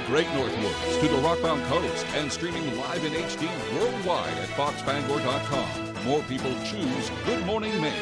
Great North Woods to the Rockbound Coast and streaming live in HD worldwide at foxbangor.com. More people choose Good Morning Maine.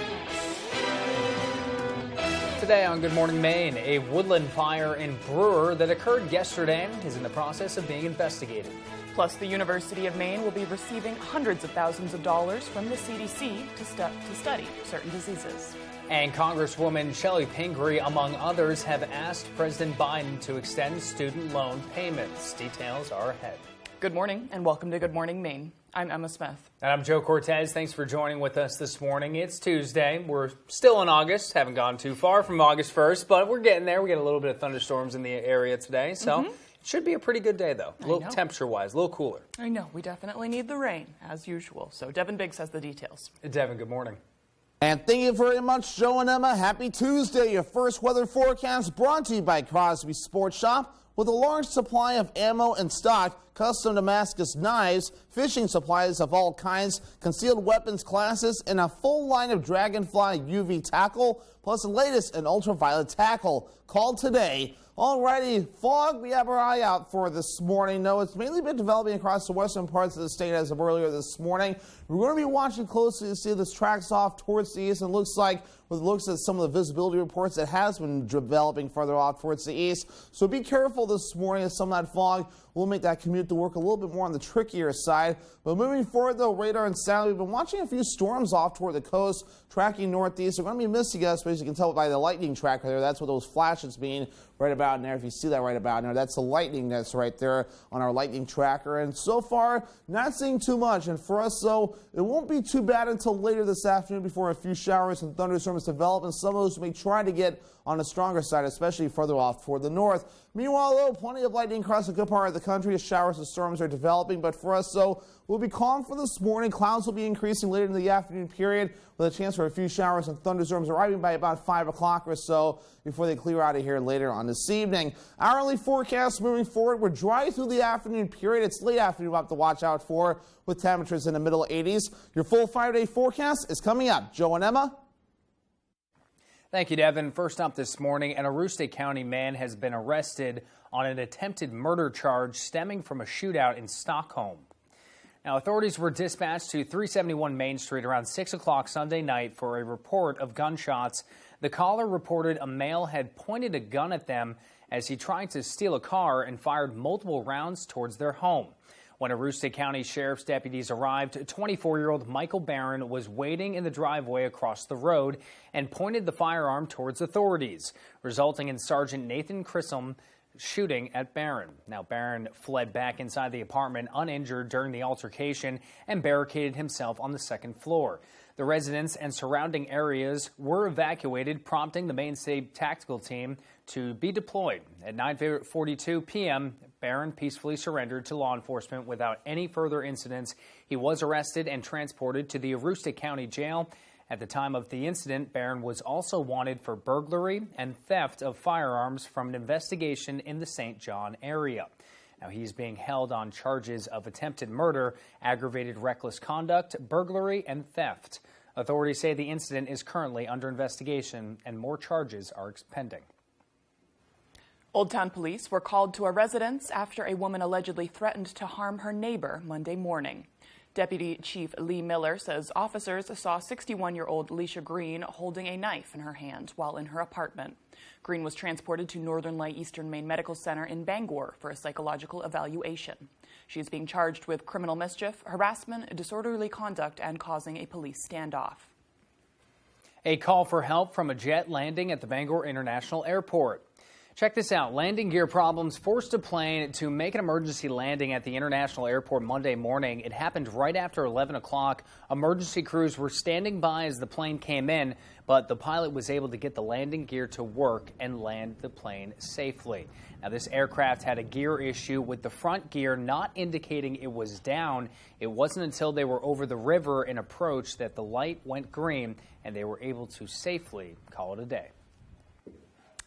Today on Good Morning Maine, a woodland fire in Brewer that occurred yesterday is in the process of being investigated. Plus, the University of Maine will be receiving hundreds of thousands of dollars from the CDC to study certain diseases. And Congresswoman Shelley Pingree, among others, have asked President Biden to extend student loan payments. Details are ahead. Good morning and welcome to Good Morning Maine. I'm Emma Smith. And I'm Joe Cortez. Thanks for joining with us this morning. It's Tuesday. We're still in August. Haven't gone too far from August 1st, but we're getting there. We get a little bit of thunderstorms in the area today, so it should be a pretty good day, though. A little temperature-wise, a little cooler. I know. We definitely need the rain, as usual. So Devin Biggs has the details. Devin, good morning. And thank you very much, Joe and Emma. Happy Tuesday. Your first weather forecast brought to you by Crosby Sports Shop. With a large supply of ammo and stock, custom Damascus knives, fishing supplies of all kinds, concealed weapons classes, and a full line of Dragonfly UV tackle, plus the latest in ultraviolet tackle. Call today. Alrighty, fog we have our eye out for this morning. No, it's mainly been developing across the western parts of the state as of earlier this morning. We're going to be watching closely to see if this tracks off towards the east. And it looks like, with looks at some of the visibility reports, it has been developing further off towards the east. So be careful this morning as some of that fog will make that commute to work a little bit more on the trickier side. But moving forward, though, radar and sound, we've been watching a few storms off toward the coast, tracking northeast. They're going to be missing us, but as you can tell by the lightning tracker there, that's what those flashes mean right about in there. If you see that right about in there, that's the lightning that's right there on our lightning tracker. And so far, not seeing too much. And for us, though, it won't be too bad until later this afternoon before a few showers and thunderstorms develop, and some of those may try to get on the stronger side, especially further off toward the north. Meanwhile, though, plenty of lightning across a good part of the country as showers and storms are developing. But for us, though, we'll be calm for this morning. Clouds will be increasing later in the afternoon period with a chance for a few showers and thunderstorms arriving by about 5 o'clock or so before they clear out of here later on this evening. Hourly forecast moving forward, we're dry through the afternoon period. It's late afternoon we'll have to watch out for with temperatures in the middle 80s. Your full 5-day forecast is coming up. Joe and Emma. Thank you, Devin. First up this morning, an Aroostook County man has been arrested on an attempted murder charge stemming from a shootout in Stockholm. Now, authorities were dispatched to 371 Main Street around 6 o'clock Sunday night for a report of gunshots. The caller reported a male had pointed a gun at them as he tried to steal a car and fired multiple rounds towards their home. When Aroostook County Sheriff's deputies arrived, 24-year-old Michael Barron was waiting in the driveway across the road and pointed the firearm towards authorities, resulting in Sergeant Nathan Chisholm shooting at Barron. Now, Barron fled back inside the apartment uninjured during the altercation and barricaded himself on the second floor. The residents and surrounding areas were evacuated, prompting the Maine State Tactical Team to be deployed. At 9:42 p.m., Barron peacefully surrendered to law enforcement without any further incidents. He was arrested and transported to the Aroostook County Jail. At the time of the incident, Barron was also wanted for burglary and theft of firearms from an investigation in the St. John area. Now, he's being held on charges of attempted murder, aggravated reckless conduct, burglary, and theft. Authorities say the incident is currently under investigation and more charges are pending. Old Town Police were called to a residence after a woman allegedly threatened to harm her neighbor Monday morning. Deputy Chief Lee Miller says officers saw 61-year-old Alicia Green holding a knife in her hand while in her apartment. Green was transported to Northern Light Eastern Maine Medical Center in Bangor for a psychological evaluation. She is being charged with criminal mischief, harassment, disorderly conduct, and causing a police standoff. A call for help from a jet landing at the Bangor International Airport. Check this out. Landing gear problems forced a plane to make an emergency landing at the International Airport Monday morning. It happened right after 11 o'clock. Emergency crews were standing by as the plane came in, but the pilot was able to get the landing gear to work and land the plane safely. Now, this aircraft had a gear issue with the front gear not indicating it was down. It wasn't until they were over the river and approached that the light went green and they were able to safely call it a day.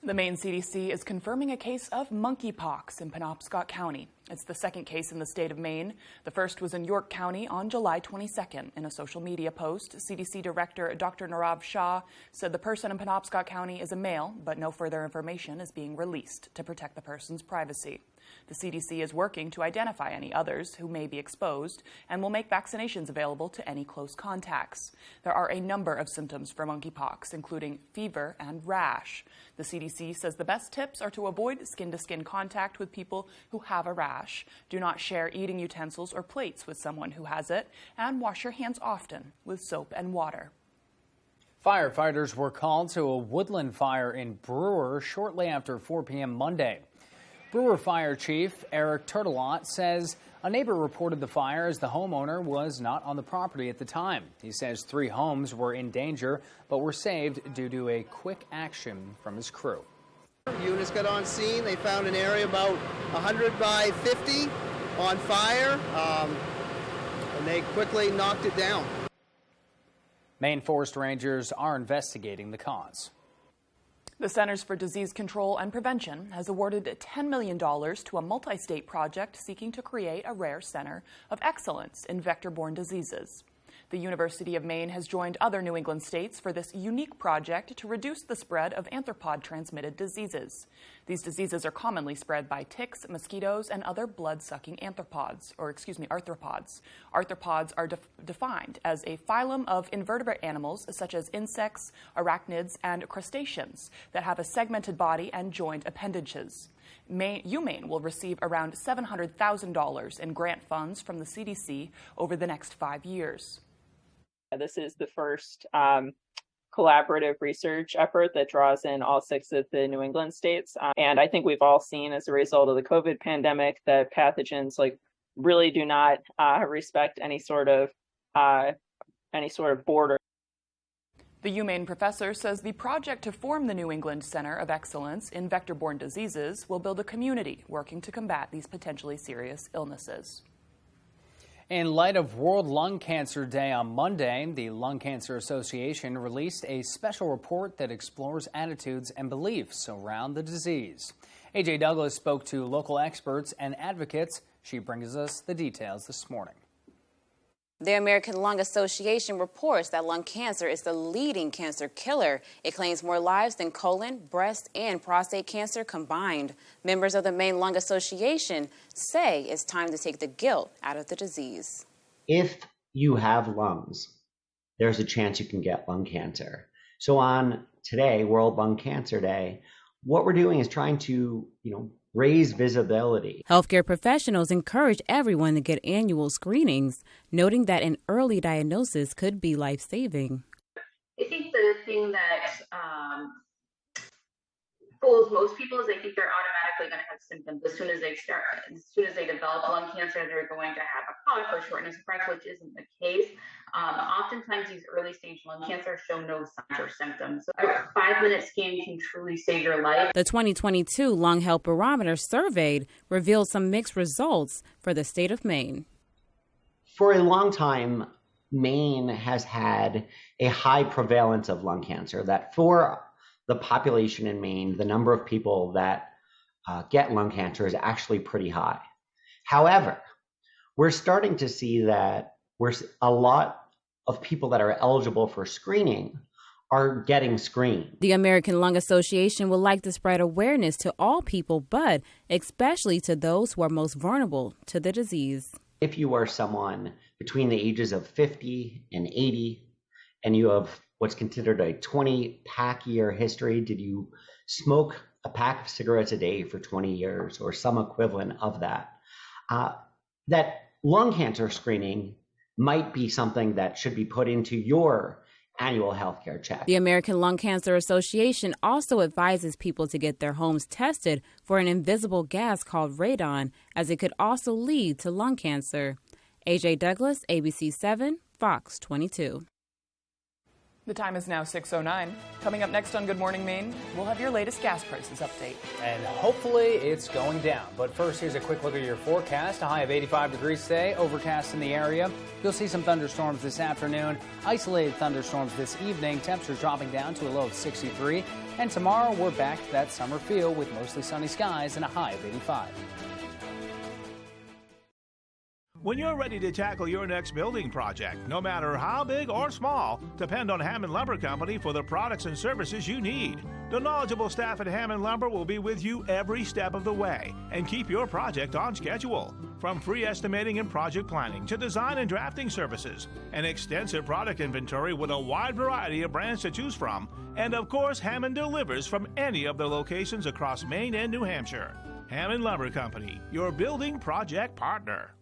The Maine CDC is confirming a case of monkeypox in Penobscot County. It's the second case in the state of Maine. The first was in York County on July 22nd. In a social media post, CDC Director Dr. Nirav Shah said the person in Penobscot County is a male, but no further information is being released to protect the person's privacy. The CDC is working to identify any others who may be exposed and will make vaccinations available to any close contacts. There are a number of symptoms for monkeypox, including fever and rash. The CDC says the best tips are to avoid skin-to-skin contact with people who have a rash. Do not share eating utensils or plates with someone who has it, and wash your hands often with soap and water. Firefighters were called to a woodland fire in Brewer shortly after 4 p.m. Monday. Brewer Fire Chief Eric Turtelot says a neighbor reported the fire as the homeowner was not on the property at the time. He says 3 homes were in danger but were saved due to a quick action from his crew. Units got on scene. They found an area about 100 by 50 on fire, and they quickly knocked it down. Maine Forest Rangers are investigating the cause. The Centers for Disease Control and Prevention has awarded $10 million to a multi-state project seeking to create a rare center of excellence in vector-borne diseases. The University of Maine has joined other New England states for this unique project to reduce the spread of arthropod-transmitted diseases. These diseases are commonly spread by ticks, mosquitoes, and other blood-sucking arthropods. Arthropods are defined as a phylum of invertebrate animals such as insects, arachnids, and crustaceans that have a segmented body and joined appendages. UMaine will receive around $700,000 in grant funds from the CDC over the next 5 years. This is the first collaborative research effort that draws in all 6 of the New England states. And I think we've all seen as a result of the COVID pandemic that pathogens really do not respect any sort of border. The UMaine professor says the project to form the New England Center of Excellence in Vector-Borne Diseases will build a community working to combat these potentially serious illnesses. In light of World Lung Cancer Day on Monday, the Lung Cancer Association released a special report that explores attitudes and beliefs around the disease. AJ Douglas spoke to local experts and advocates. She brings us the details this morning. The American Lung Association reports that lung cancer is the leading cancer killer. It claims more lives than colon, breast, and prostate cancer combined. Members of the Maine Lung Association say it's time to take the guilt out of the disease. If you have lungs, there's a chance you can get lung cancer. So on today, World Lung Cancer Day, what we're doing is trying to, raise visibility. Healthcare professionals encourage everyone to get annual screenings, noting that an early diagnosis could be life-saving. I think the thing that fools most people is they think they're automatically going to have symptoms as soon as they develop lung cancer, they're going to have a cough or shortness of breath, which isn't the case. Oftentimes these early stage lung cancer show no signs or symptoms. So a 5-minute scan can truly save your life. The 2022 Lung Health Barometer surveyed revealed some mixed results for the state of Maine. For a long time, Maine has had a high prevalence of lung cancer, that for the population in Maine, the number of people that get lung cancer is actually pretty high. However, we're starting to see that a lot of people that are eligible for screening are getting screened. The American Lung Association would like to spread awareness to all people, but especially to those who are most vulnerable to the disease. If you are someone between the ages of 50 and 80, and you have what's considered a 20-pack year history, did you smoke a pack of cigarettes a day for 20 years or some equivalent of that, that lung cancer screening might be something that should be put into your annual healthcare check. The American Lung Cancer Association also advises people to get their homes tested for an invisible gas called radon, as it could also lead to lung cancer. AJ Douglas, ABC 7, Fox 22. The time is now 6:09. Coming up next on Good Morning Maine, we'll have your latest gas prices update. And hopefully it's going down. But first, here's a quick look at your forecast. A high of 85 degrees today, overcast in the area. You'll see some thunderstorms this afternoon, isolated thunderstorms this evening. Temperatures dropping down to a low of 63. And tomorrow, we're back to that summer feel with mostly sunny skies and a high of 85. When you're ready to tackle your next building project, no matter how big or small, depend on Hammond Lumber Company for the products and services you need. The knowledgeable staff at Hammond Lumber will be with you every step of the way and keep your project on schedule. From free estimating and project planning to design and drafting services, an extensive product inventory with a wide variety of brands to choose from, and of course, Hammond delivers from any of their locations across Maine and New Hampshire. Hammond Lumber Company, your building project partner.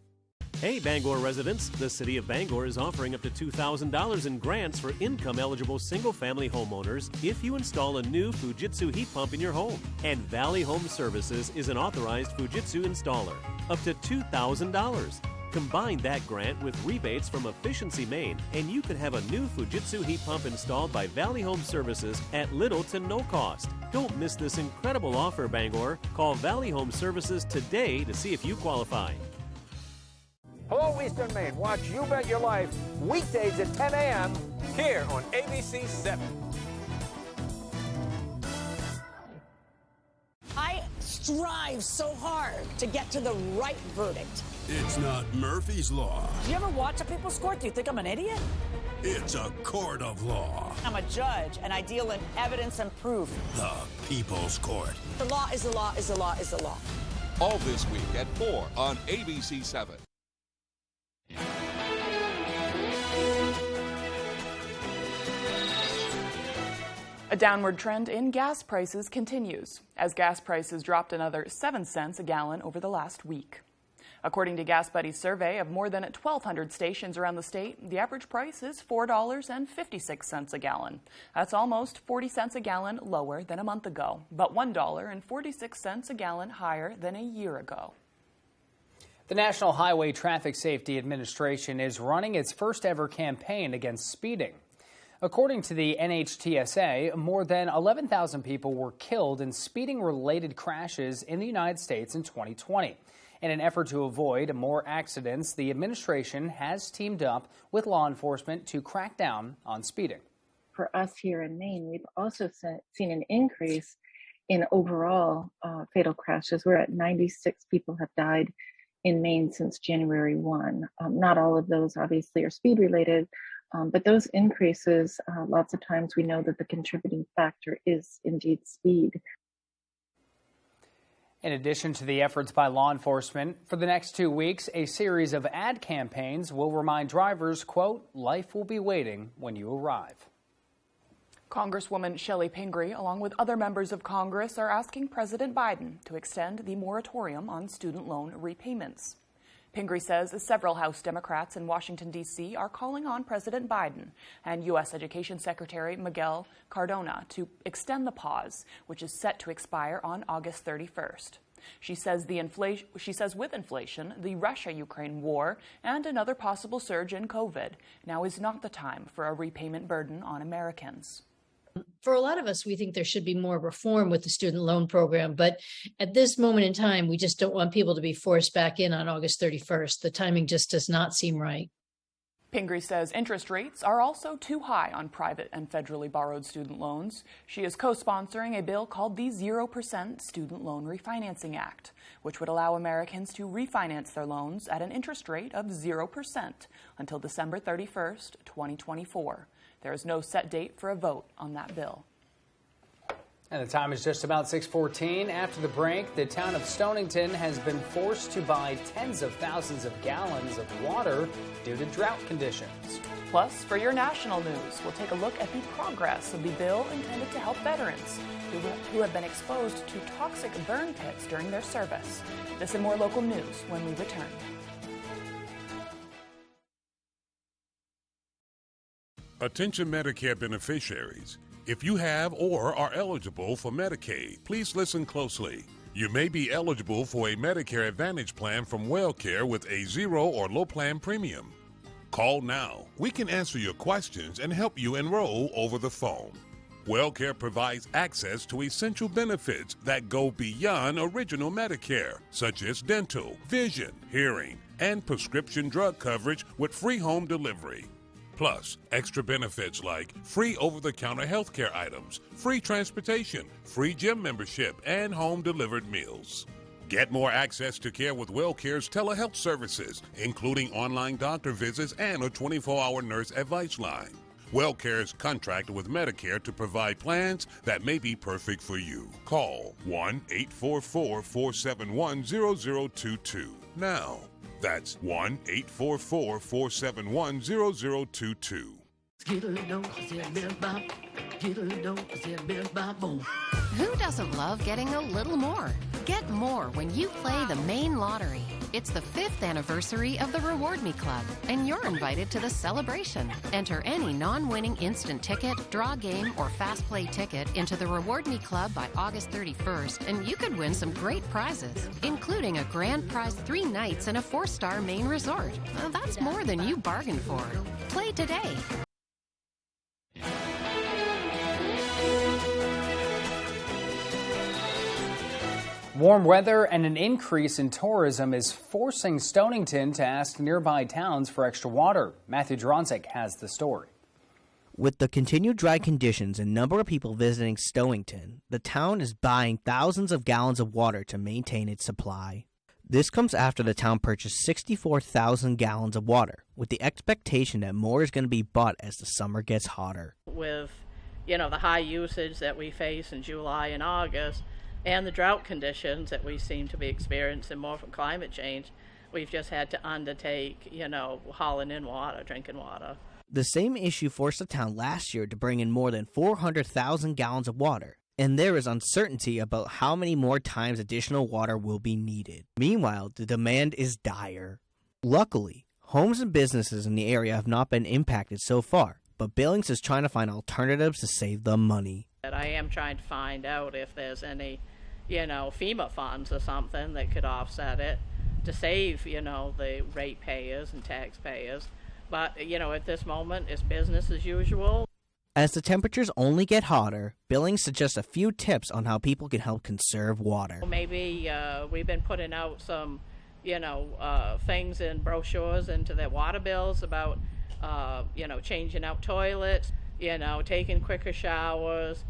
Hey Bangor residents, the City of Bangor is offering up to $2,000 in grants for income-eligible single-family homeowners if you install a new Fujitsu heat pump in your home. And Valley Home Services is an authorized Fujitsu installer. Up to $2,000. Combine that grant with rebates from Efficiency Maine, and you could have a new Fujitsu heat pump installed by Valley Home Services at little to no cost. Don't miss this incredible offer, Bangor. Call Valley Home Services today to see if you qualify. Hello, Eastern Maine. Watch You Bet Your Life weekdays at 10 a.m. here on ABC 7. I strive so hard to get to the right verdict. It's not Murphy's Law. Do you ever watch a People's Court? Do you think I'm an idiot? It's a court of law. I'm a judge, and I deal in evidence and proof. The People's Court. The law is the law is the law is the law. All this week at 4 on ABC 7. A downward trend in gas prices continues, as gas prices dropped another 7 cents a gallon over the last week. According to Gas Buddy's survey of more than 1,200 stations around the state, the average price is $4.56 a gallon. That's almost 40 cents a gallon lower than a month ago, but $1.46 a gallon higher than a year ago. The National Highway Traffic Safety Administration is running its first ever campaign against speeding. According to the NHTSA, more than 11,000 people were killed in speeding-related crashes in the United States in 2020. In an effort to avoid more accidents, the administration has teamed up with law enforcement to crack down on speeding. For us here in Maine, we've also seen an increase in overall fatal crashes. We're at 96 people have died in Maine since January 1. Not all of those obviously are speed related, but those increases, lots of times we know that the contributing factor is indeed speed. In addition to the efforts by law enforcement, for the next 2 weeks, a series of ad campaigns will remind drivers, quote, life will be waiting when you arrive. Congresswoman Shelley Pingree, along with other members of Congress, are asking President Biden to extend the moratorium on student loan repayments. Pingree says several House Democrats in Washington, D.C. are calling on President Biden and U.S. Education Secretary Miguel Cardona to extend the pause, which is set to expire on August 31st. She says with inflation, the Russia-Ukraine war, and another possible surge in COVID, now is not the time for a repayment burden on Americans. For a lot of us, we think there should be more reform with the student loan program. But at this moment in time, we just don't want people to be forced back in on August 31st. The timing just does not seem right. Pingree says interest rates are also too high on private and federally borrowed student loans. She is co-sponsoring a bill called the 0% Student Loan Refinancing Act, which would allow Americans to refinance their loans at an interest rate of 0% until December 31st, 2024. There is no set date for a vote on that bill. And the time is just about 6:14. After the break, the town of Stonington has been forced to buy tens of thousands of gallons of water due to drought conditions. Plus, for your national news, we'll take a look at the progress of the bill intended to help veterans who have been exposed to toxic burn pits during their service. This and more local news when we return. Attention Medicare beneficiaries. If you have or are eligible for Medicaid, please listen closely. You may be eligible for a Medicare Advantage plan from WellCare with a zero or low plan premium. Call now. We can answer your questions and help you enroll over the phone. WellCare provides access to essential benefits that go beyond original Medicare, such as dental, vision, hearing, and prescription drug coverage with free home delivery. Plus, extra benefits like free over-the-counter healthcare items, free transportation, free gym membership, and home-delivered meals. Get more access to care with WellCare's telehealth services, including online doctor visits and a 24-hour nurse advice line. WellCare is contracted with Medicare to provide plans that may be perfect for you. Call 1-844-471-0022 now. That's 1-844-471-0022. Who doesn't love getting a little more? Get more when you play the Maine Lottery. It's the 5th anniversary of the Reward Me Club, and you're invited to the celebration. Enter any non-winning instant ticket, draw game, or fast play ticket into the Reward Me Club by August 31st, and you could win some great prizes, including a grand prize 3 nights in a 4-star Maine resort. That's more than you bargained for. Play today. Warm weather and an increase in tourism is forcing Stonington to ask nearby towns for extra water. Matthew Juronsik has the story. With the continued dry conditions and number of people visiting Stonington, the town is buying thousands of gallons of water to maintain its supply. This comes after the town purchased 64,000 gallons of water, with the expectation that more is going to be bought as the summer gets hotter. With, the high usage that we face in July and August, and the drought conditions that we seem to be experiencing more from climate change, we've just had to undertake, hauling in water, drinking water. The same issue forced the town last year to bring in more than 400,000 gallons of water, and there is uncertainty about how many more times additional water will be needed. Meanwhile, the demand is dire. Luckily, homes and businesses in the area have not been impacted so far, but Billings is trying to find alternatives to save them money. I am trying to find out if there's any FEMA funds or something that could offset it to save, the ratepayers and taxpayers. But, at this moment, it's business as usual. As the temperatures only get hotter, Billings suggests a few tips on how people can help conserve water. Maybe we've been putting out some, things in brochures into their water bills about, changing out toilets, taking quicker showers,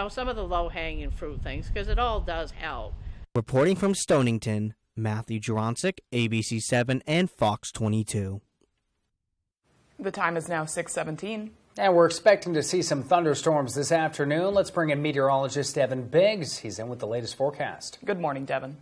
some of the low-hanging fruit things, because it all does help. Reporting from Stonington, Matthew Juronsik, ABC7 and Fox 22. The time is now 6:17. And we're expecting to see some thunderstorms this afternoon. Let's bring in meteorologist Devin Biggs. He's in with the latest forecast. Good morning, Devin.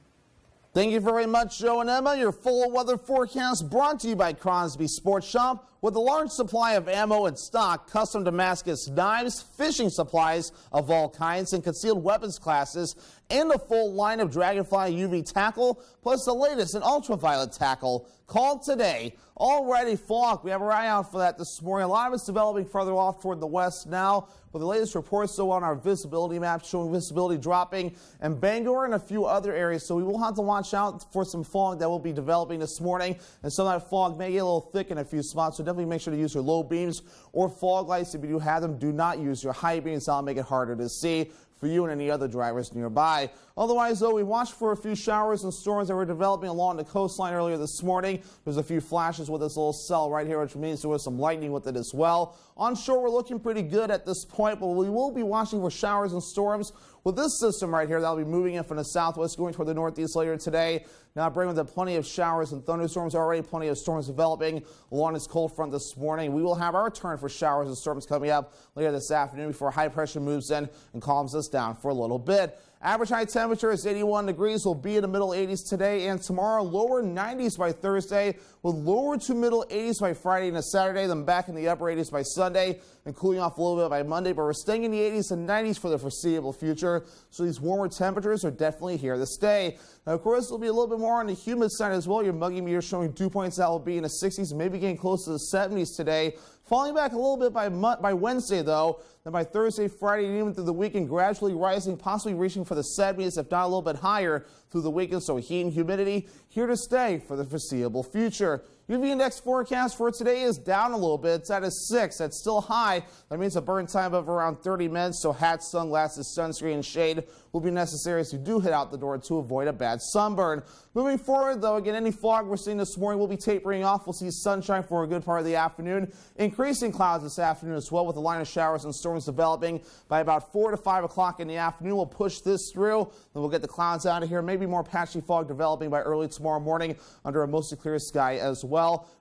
Thank you very much, Joe and Emma. Your full weather forecast brought to you by Crosby Sports Shop. With a large supply of ammo and stock, custom Damascus knives, fishing supplies of all kinds, and concealed weapons classes, and a full line of Dragonfly UV tackle, plus the latest in ultraviolet tackle. Call today. Already fog. We have our eye out for that this morning. A lot of it's developing further off toward the west now. With the latest reports, though, on our visibility map showing visibility dropping in Bangor and a few other areas. So we will have to watch out for some fog that will be developing this morning. And some of that fog may get a little thick in a few spots. So definitely make sure to use your low beams or fog lights. If you do have them, do not use your high beams. That'll make it harder to see for you and any other drivers nearby. Otherwise, though, we watched for a few showers and storms that were developing along the coastline earlier this morning. There's a few flashes with this little cell right here, which means there was some lightning with it as well. Onshore, we're looking pretty good at this point, but we will be watching for showers and storms with this system right here. That'll be moving in from the southwest, going toward the northeast later today. Now bringing with it plenty of showers and thunderstorms. Already plenty of storms developing along this cold front this morning. We will have our turn for showers and storms coming up later this afternoon before high pressure moves in and calms us down for a little bit. Average high temperature is 81 degrees. Will be in the middle 80s today and tomorrow. Lower 90s by Thursday with lower to middle 80s by Friday and Saturday. Then back in the upper 80s by Sunday and cooling off a little bit by Monday. But we're staying in the 80s and 90s for the foreseeable future. So these warmer temperatures are definitely here to stay. Now, of course, it'll be a little bit more on the humid side as well. Your muggy meter showing dew points that will be in the 60s, maybe getting close to the 70s today. Falling back a little bit by Wednesday, though. Then by Thursday, Friday, and even through the weekend, gradually rising, possibly reaching for the 70s, if not a little bit higher through the weekend. So heat and humidity here to stay for the foreseeable future. UV index forecast for today is down a little bit. It's at a 6. That's still high. That means a burn time of around 30 minutes, so hats, sunglasses, sunscreen, and shade will be necessary as you do head out the door to avoid a bad sunburn. Moving forward, though, again, any fog we're seeing this morning will be tapering off. We'll see sunshine for a good part of the afternoon. Increasing clouds this afternoon as well, with a line of showers and storms developing by about 4 to 5 o'clock in the afternoon. We'll push this through. Then we'll get the clouds out of here. Maybe more patchy fog developing by early tomorrow morning under a mostly clear sky as well.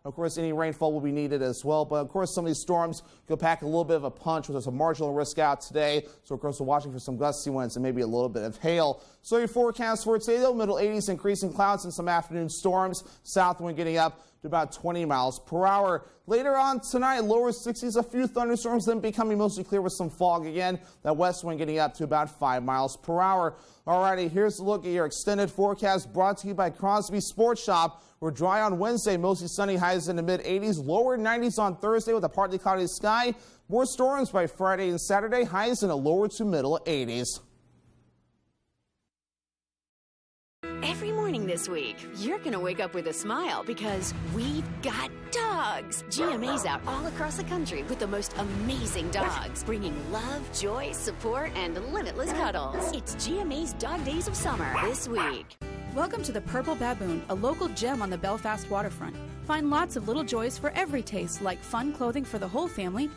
Of course, any rainfall will be needed as well. But of course, some of these storms go pack a little bit of a punch, where there's a marginal risk out today. So of course, we're watching for some gusty winds and maybe a little bit of hail. So your forecast for today, though, middle 80s, increasing clouds and some afternoon storms. South wind getting up to about 20 miles per hour. Later on tonight, lower 60s, a few thunderstorms, then becoming mostly clear with some fog again. That west wind getting up to about 5 miles per hour. Alrighty, here's a look at your extended forecast brought to you by Crosby Sports Shop. We're dry on Wednesday, mostly sunny, highs in the mid-80s, lower 90s on Thursday with a partly cloudy sky. More storms by Friday and Saturday, highs in the lower to middle 80s. Every morning this week, you're going to wake up with a smile because we've got dogs. GMA's out all across the country with the most amazing dogs, bringing love, joy, support, and limitless cuddles. It's GMA's Dog Days of Summer this week. Welcome to the Purple Baboon, a local gem on the Belfast waterfront. Find lots of little joys for every taste, like fun clothing for the whole family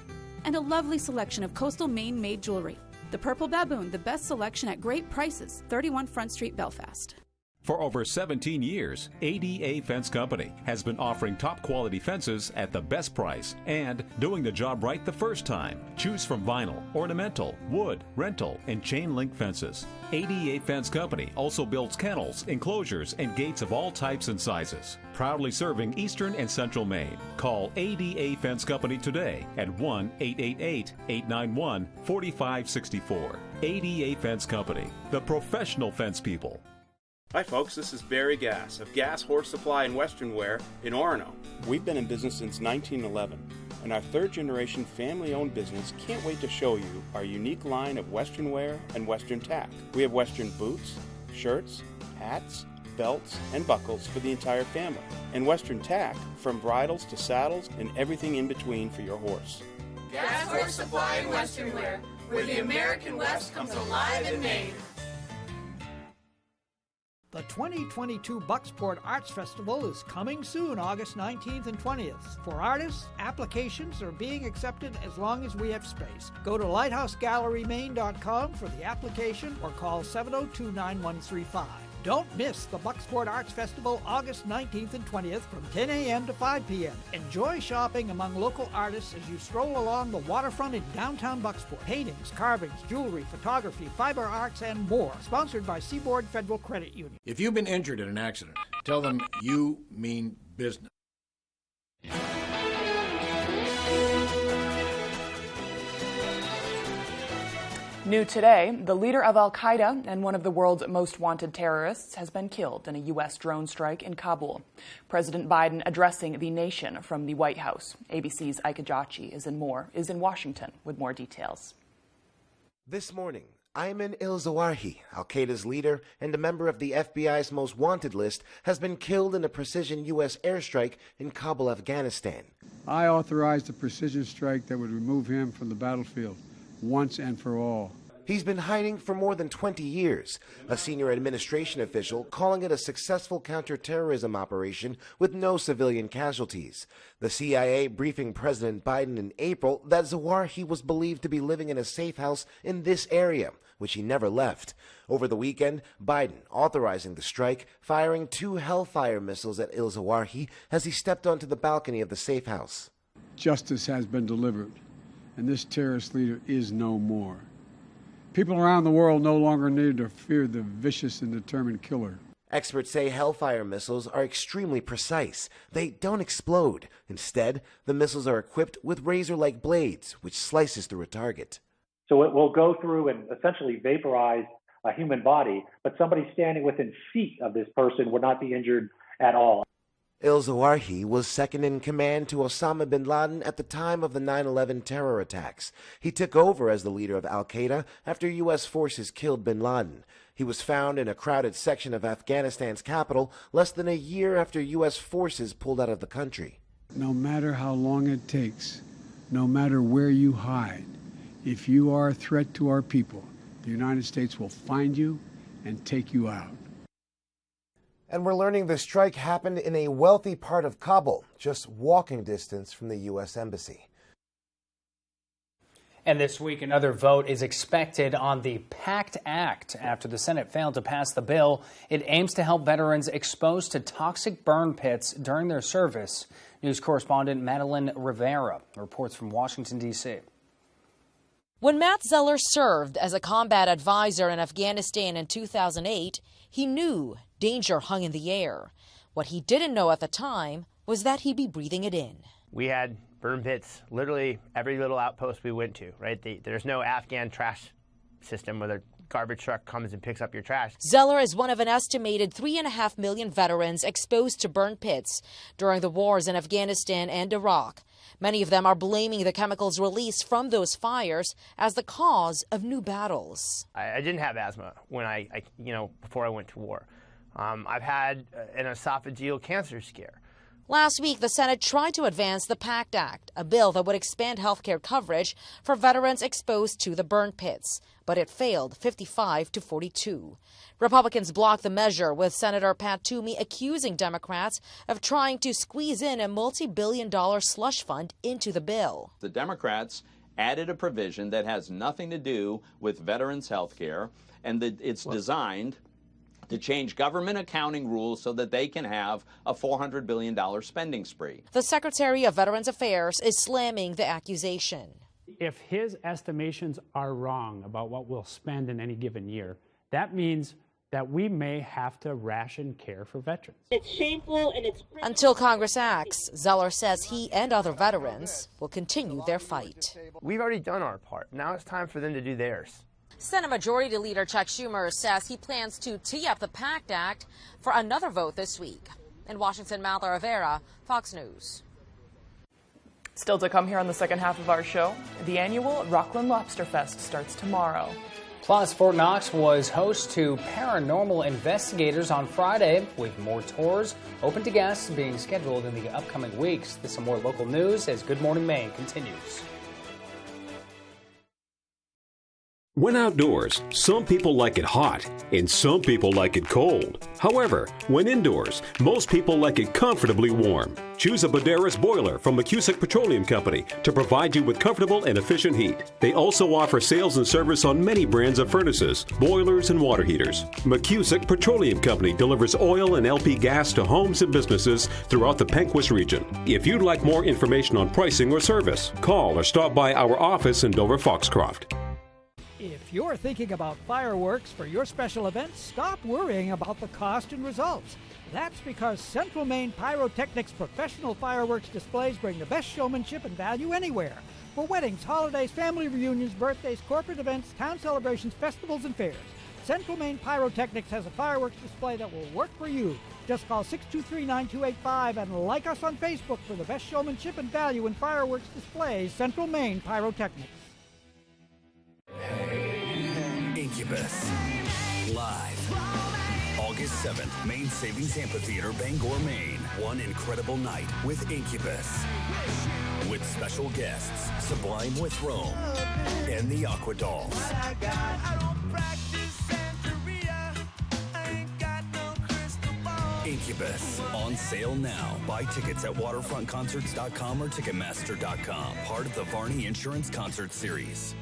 and a lovely selection of coastal Maine-made jewelry. The Purple Baboon, the best selection at great prices. 31 Front Street, Belfast. For over 17 years, ADA Fence Company has been offering top quality fences at the best price and doing the job right the first time. Choose from vinyl, ornamental, wood, rental, and chain link fences. ADA Fence Company also builds kennels, enclosures, and gates of all types and sizes. Proudly serving eastern and central Maine. Call ADA Fence Company today at 1-888-891-4564. ADA Fence Company, the professional fence people. Hi folks, this is Barry Gass of Gass Horse Supply and Western Wear in Orono. We've been in business since 1911, and our third-generation family-owned business can't wait to show you our unique line of Western wear and Western tack. We have Western boots, shirts, hats, belts, and buckles for the entire family, and Western tack from bridles to saddles and everything in between for your horse. Gass Horse Supply and Western Wear, where the American West comes alive in Maine. The 2022 Bucksport Arts Festival is coming soon, August 19th and 20th. For artists, applications are being accepted as long as we have space. Go to lighthousegallerymaine.com for the application or call 702-9135. Don't miss the Bucksport Arts Festival August 19th and 20th from 10 a.m. to 5 p.m. Enjoy shopping among local artists as you stroll along the waterfront in downtown Bucksport. Paintings, carvings, jewelry, photography, fiber arts, and more. Sponsored by Seaboard Federal Credit Union. If you've been injured in an accident, tell them you mean business. New today, the leader of al-Qaeda and one of the world's most wanted terrorists has been killed in a U.S. drone strike in Kabul. President Biden addressing the nation from the White House. ABC's Ike Ajachi is in Washington with more details. This morning, Ayman al-Zawahiri, al-Qaeda's leader and a member of the FBI's most wanted list, has been killed in a precision U.S. airstrike in Kabul, Afghanistan. I authorized a precision strike that would remove him from the battlefield once and for all. He's been hiding for more than 20 years, a senior administration official calling it a successful counterterrorism operation with no civilian casualties. The CIA briefing President Biden in April that Zawahiri was believed to be living in a safe house in this area, which he never left. Over the weekend, Biden authorizing the strike, firing 2 Hellfire missiles at al-Zawahiri as he stepped onto the balcony of the safe house. Justice has been delivered, and this terrorist leader is no more. People around the world no longer need to fear the vicious and determined killer. Experts say Hellfire missiles are extremely precise. They don't explode. Instead, the missiles are equipped with razor-like blades, which slices through a target. So it will go through and essentially vaporize a human body, but somebody standing within feet of this person would not be injured at all. Il-Zawahi was second in command to Osama bin Laden at the time of the 9/11 terror attacks. He took over as the leader of al-Qaeda after U.S. forces killed bin Laden. He was found in a crowded section of Afghanistan's capital less than a year after U.S. forces pulled out of the country. No matter how long it takes, no matter where you hide, if you are a threat to our people, the United States will find you and take you out. And we're learning the strike happened in a wealthy part of Kabul, just walking distance from the U.S. Embassy. And this week, another vote is expected on the PACT Act after the Senate failed to pass the bill. It aims to help veterans exposed to toxic burn pits during their service. News correspondent Madeline Rivera reports from Washington, D.C. When Matt Zeller served as a combat advisor in Afghanistan in 2008, he knew danger hung in the air. What he didn't know at the time was that he'd be breathing it in. We had burn pits literally every little outpost we went to, right? There's no Afghan trash system where the garbage truck comes and picks up your trash. Zeller is one of an estimated 3.5 million veterans exposed to burn pits during the wars in Afghanistan and Iraq. Many of them are blaming the chemicals released from those fires as the cause of new battles. I didn't have asthma when before I went to war. I've had an esophageal cancer scare. Last week, the Senate tried to advance the PACT Act, a bill that would expand health care coverage for veterans exposed to the burn pits, but it failed 55-42. Republicans blocked the measure, with Senator Pat Toomey accusing Democrats of trying to squeeze in a multi-billion-dollar slush fund into the bill. The Democrats added a provision that has nothing to do with veterans' health care, and that it's designed to change government accounting rules so that they can have a $400 billion spending spree. The Secretary of Veterans Affairs is slamming the accusation. If his estimations are wrong about what we'll spend in any given year, that means that we may have to ration care for veterans. It's shameful and it's... Until Congress acts, Zeller says he and other veterans will continue their fight. We've already done our part. Now it's time for them to do theirs. Senate Majority Leader Chuck Schumer says he plans to tee up the PACT Act for another vote this week. In Washington, Madeline Rivera, Fox News. Still to come here on the second half of our show, the annual Rockland Lobster Fest starts tomorrow. Plus, Fort Knox was host to paranormal investigators on Friday, with more tours open to guests being scheduled in the upcoming weeks. This and more local news as Good Morning Maine continues. When outdoors, some people like it hot and some people like it cold. However, when indoors, most people like it comfortably warm. Choose a Baderas boiler from McCusick Petroleum Company to provide you with comfortable and efficient heat. They also offer sales and service on many brands of furnaces, boilers, and water heaters. McCusick Petroleum Company delivers oil and LP gas to homes and businesses throughout the Pequot region. If you'd like more information on pricing or service, call or stop by our office in Dover Foxcroft. If you're thinking about fireworks for your special events, stop worrying about the cost and results. That's because Central Maine Pyrotechnics professional fireworks displays bring the best showmanship and value anywhere. For weddings, holidays, family reunions, birthdays, corporate events, town celebrations, festivals, and fairs, Central Maine Pyrotechnics has a fireworks display that will work for you. Just call 623-9285 and like us on Facebook for the best showmanship and value in fireworks displays, Central Maine Pyrotechnics. Incubus. Live. August 7th, Maine Savings Amphitheater, Bangor, Maine. One incredible night with Incubus. With special guests, Sublime with Rome and the Aqua Dolls. Incubus, on sale now. Buy tickets at waterfrontconcerts.com or ticketmaster.com. Part of the Varney Insurance Concert Series.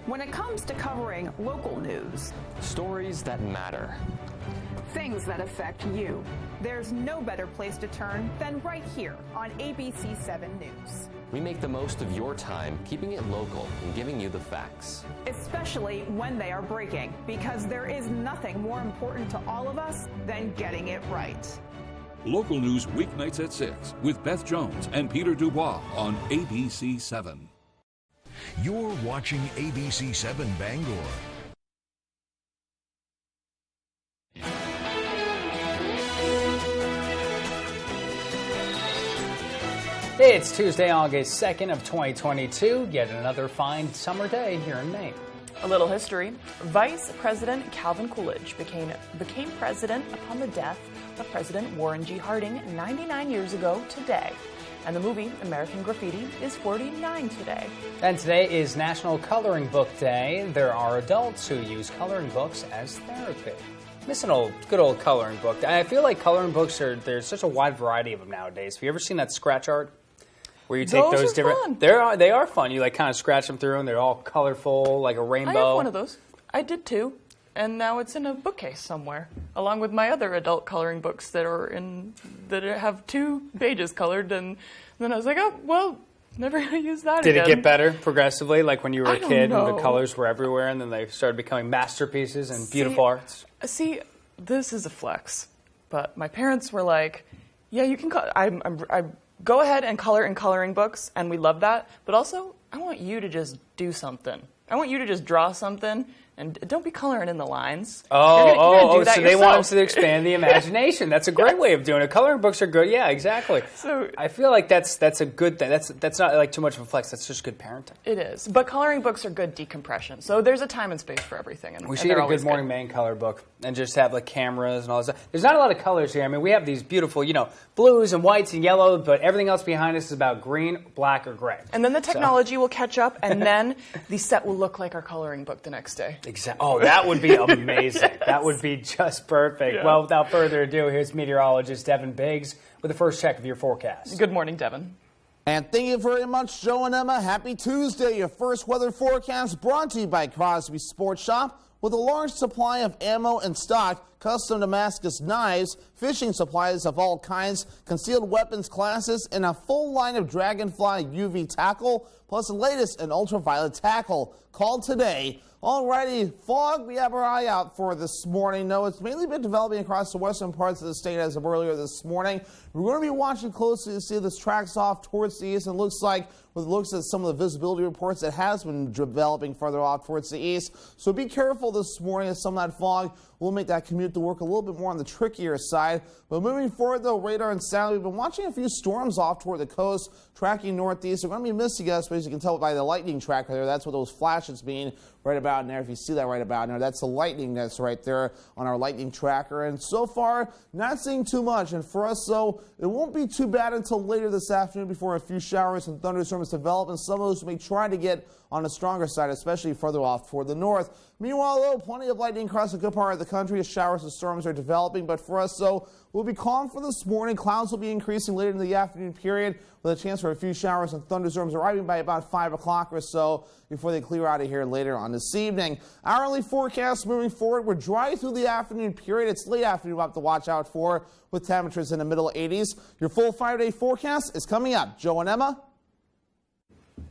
When it comes to covering local news, stories that matter, things that affect you, there's no better place to turn than right here on ABC 7 News. We make the most of your time, keeping it local and giving you the facts. Especially when they are breaking, because there is nothing more important to all of us than getting it right. Local news weeknights at 6 with Beth Jones and Peter Dubois on ABC 7. You're watching ABC 7 Bangor. It's Tuesday, August 2nd of 2022, yet another fine summer day here in Maine. A little history. Vice President Calvin Coolidge became president upon the death of President Warren G. Harding 99 years ago today. And the movie American Graffiti is 49 today. And today is National Coloring Book Day. There are adults who use coloring books as therapy. Miss an good old coloring book. I feel like coloring books there's such a wide variety of them nowadays. Have you ever seen that scratch art? Where you take those different. Fun. They are fun. You like kind of scratch them through and they're all colorful, like a rainbow. I have one of those. I did too. And now it's in a bookcase somewhere, along with my other adult coloring books that have 2 pages colored. And then I was like, oh, well, never going to use that again. Did it get better progressively, like when you were a kid know. and the colors were everywhere and then they started becoming masterpieces and beautiful arts? See, this is a flex. But my parents were like, yeah, you can I go ahead and color in coloring books, and we love that. But also, I want you to just do something. I want you to just draw something, and don't be coloring in the lines. You're gonna do that so yourself. they want us to expand the imagination. That's a great way of doing it. Coloring books are good. Yeah, exactly. So I feel like that's a good thing. That's not like too much of a flex. That's just good parenting. It is. But coloring books are good decompression. So there's a time and space for everything. And we should get a Good Morning Maine color book and just have like cameras and all that stuff. There's not a lot of colors here. I mean, we have these beautiful, blues and whites and yellow, but everything else behind us is about green, black, or gray. And then the technology will catch up, and then the set will look like our coloring book the next day. Exactly. Oh, that would be amazing. That would be just perfect. Yeah. Well, without further ado, here's meteorologist Devin Biggs with the first check of your forecast. Good morning, Devin. And thank you very much, Joe and Emma. Happy Tuesday. Your first weather forecast brought to you by Crosby Sports Shop. With a large supply of ammo and stock, custom Damascus knives, fishing supplies of all kinds, concealed weapons classes, and a full line of Dragonfly UV tackle, plus the latest in ultraviolet tackle. Call today. Alrighty, fog we have our eye out for this morning. No, it's mainly been developing across the western parts of the state as of earlier this morning. We're going to be watching closely to see if this tracks off towards the east. And looks like, with looks at some of the visibility reports, it has been developing further off towards the east. So be careful this morning as some of that fog will make that commute to work a little bit more on the trickier side. But moving forward, though, radar and satellite, we've been watching a few storms off toward the coast, tracking northeast. We're going to be missing us, but as you can tell by the lightning tracker there, that's what those flashes mean right about in there. If you see that right about in there, that's the lightning that's right there on our lightning tracker. And so far, not seeing too much. And for us, though, it won't be too bad until later this afternoon before a few showers and thunderstorms develop, and some of those may try to get on the stronger side, especially further off toward the north. Meanwhile, though, plenty of lightning across a good part of the country as showers and storms are developing. But for us, though, we'll be calm for this morning. Clouds will be increasing later in the afternoon period with a chance for a few showers and thunderstorms arriving by about 5 o'clock or so before they clear out of here later on this evening. Hourly forecast moving forward, we're dry through the afternoon period. It's late afternoon we'll have to watch out for with temperatures in the middle 80s. Your full 5-day forecast is coming up. Joe and Emma.